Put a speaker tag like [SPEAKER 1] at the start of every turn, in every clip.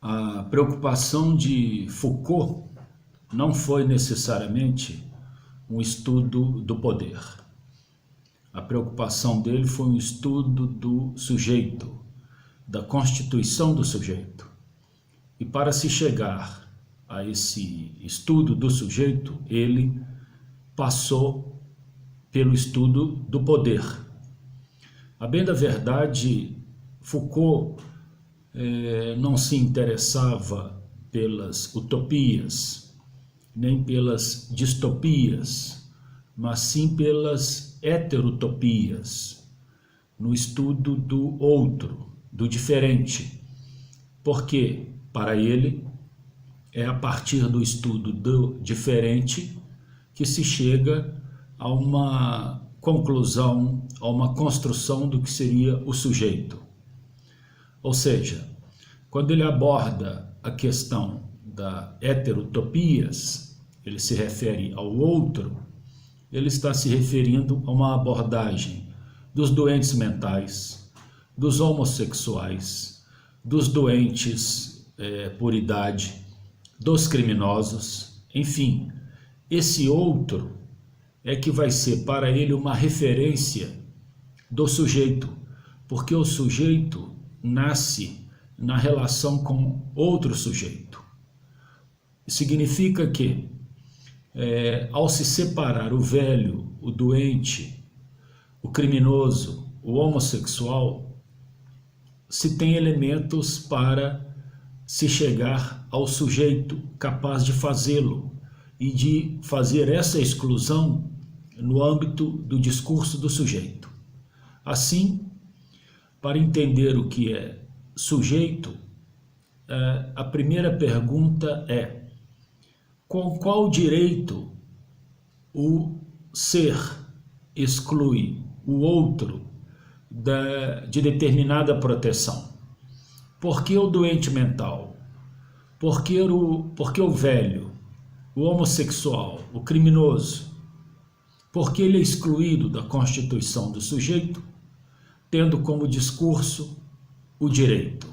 [SPEAKER 1] A preocupação de Foucault não foi necessariamente um estudo do poder. A preocupação dele foi um estudo do sujeito, da constituição do sujeito. E para se chegar a esse estudo do sujeito, ele passou pelo estudo do poder. A bem da verdade, Foucault não se interessava pelas utopias, nem pelas distopias, mas sim pelas heterotopias, no estudo do outro, do diferente. Porque, para ele, é a partir do estudo do diferente que se chega a uma conclusão, a uma construção do que seria o sujeito. Ou seja, quando ele aborda a questão da heterotopias, ele se refere ao outro, ele está se referindo a uma abordagem dos doentes mentais, dos homossexuais, dos doentes por idade, dos criminosos, enfim, esse outro é que vai ser para ele uma referência do sujeito, porque o sujeito nasce na relação com outro sujeito. Significa que, ao se separar o velho, o doente, o criminoso, o homossexual, se tem elementos para se chegar ao sujeito capaz de fazê-lo e de fazer essa exclusão no âmbito do discurso do sujeito. Assim, para entender o que é sujeito, a primeira pergunta é: com qual direito o ser exclui o outro de determinada proteção? Por que o doente mental? Por que o velho, o homossexual, o criminoso? Por que ele é excluído da constituição do sujeito, tendo como discurso o direito?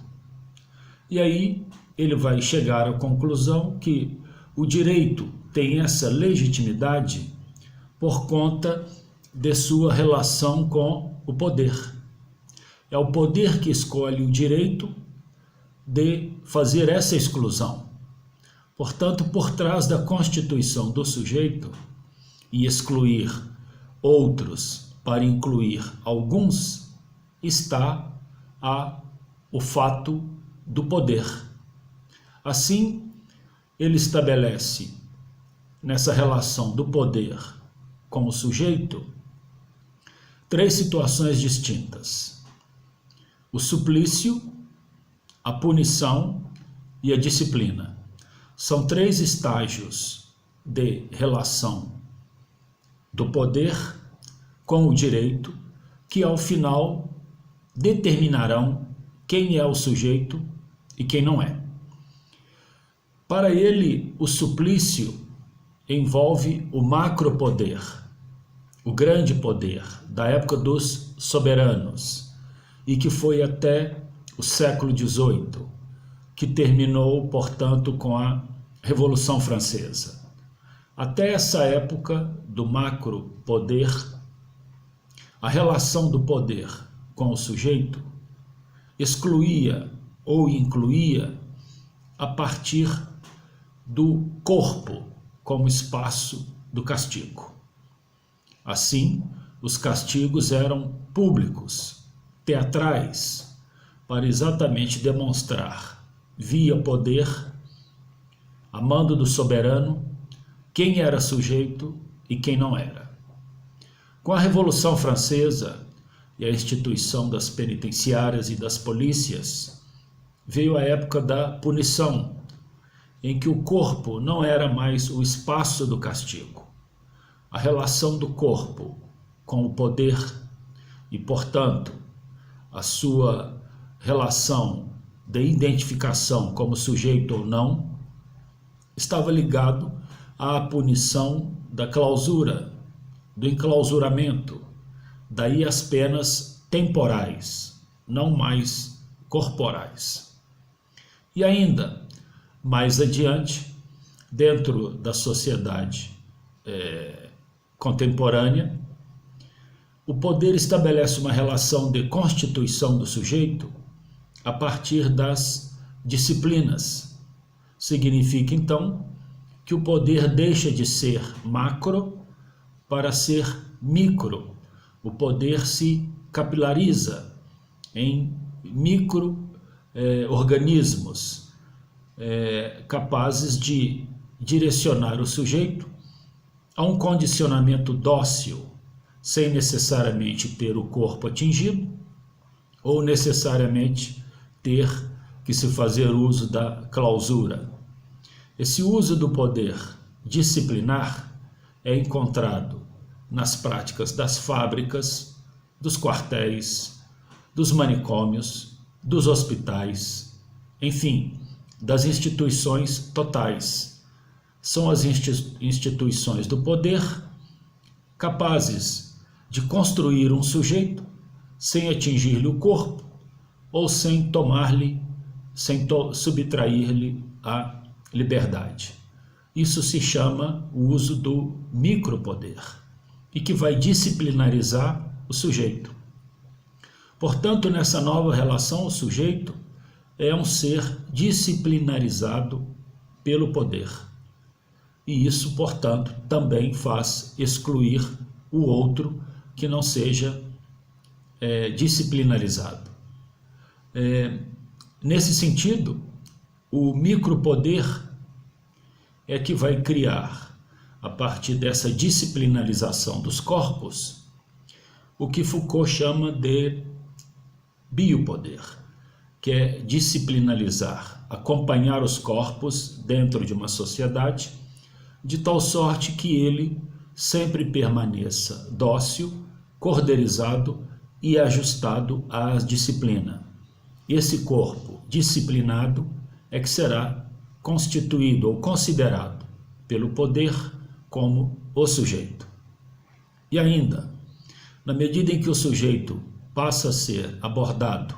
[SPEAKER 1] E aí ele vai chegar à conclusão que o direito tem essa legitimidade por conta de sua relação com o poder. É o poder que escolhe o direito de fazer essa exclusão. Portanto, por trás da constituição do sujeito e excluir outros para incluir alguns, está o fato do poder. Assim, ele estabelece nessa relação do poder com o sujeito três situações distintas: o suplício, a punição e a disciplina. São três estágios de relação do poder com o direito que, ao final, determinarão quem é o sujeito e quem não é. Para ele, o suplício envolve o macropoder, o grande poder da época dos soberanos, e que foi até o século XVIII, que terminou, portanto, com a Revolução Francesa. Até essa época do macropoder, a relação do poder com o sujeito excluía ou incluía a partir do corpo como espaço do castigo. Assim, os castigos eram públicos, teatrais, para exatamente demonstrar, via poder, a mando do soberano, quem era sujeito e quem não era. Com a Revolução Francesa e a instituição das penitenciárias e das polícias, veio a época da punição, em que o corpo não era mais o espaço do castigo. A relação do corpo com o poder e, portanto, a sua relação de identificação como sujeito ou não, estava ligado à punição da clausura, do enclausuramento, daí as penas temporais, não mais corporais. E ainda, mais adiante, dentro da sociedade contemporânea, o poder estabelece uma relação de constituição do sujeito a partir das disciplinas. Significa, então, que o poder deixa de ser macro para ser micro. O poder se capilariza em micro-organismos capazes de direcionar o sujeito a um condicionamento dócil, sem necessariamente ter o corpo atingido ou necessariamente ter que se fazer uso da clausura. Esse uso do poder disciplinar é encontrado nas práticas das fábricas, dos quartéis, dos manicômios, dos hospitais, enfim, das instituições totais. São as instituições do poder capazes de construir um sujeito sem atingir-lhe o corpo ou sem subtrair-lhe a liberdade. Isso se chama o uso do micropoder e que vai disciplinarizar o sujeito. Portanto, nessa nova relação, o sujeito é um ser disciplinarizado pelo poder. E isso, portanto, também faz excluir o outro que não seja disciplinarizado. Nesse sentido, o micropoder é que vai criar, a partir dessa disciplinarização dos corpos, o que Foucault chama de biopoder, que é disciplinarizar, acompanhar os corpos dentro de uma sociedade, de tal sorte que ele sempre permaneça dócil, corderizado e ajustado à disciplina. Esse corpo disciplinado é que será constituído ou considerado pelo poder como o sujeito. E ainda, na medida em que o sujeito passa a ser abordado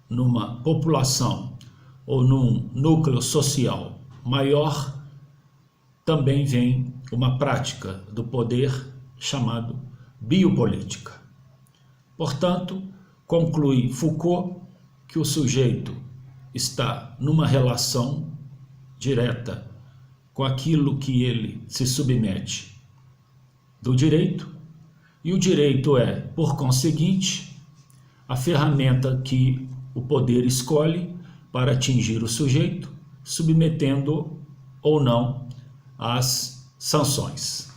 [SPEAKER 1] numa população ou num núcleo social maior, também vem uma prática do poder chamado biopolítica. Portanto, conclui Foucault que o sujeito está numa relação direta com aquilo que ele se submete do direito, e o direito é, por conseguinte, a ferramenta que o poder escolhe para atingir o sujeito, submetendo ou não às sanções.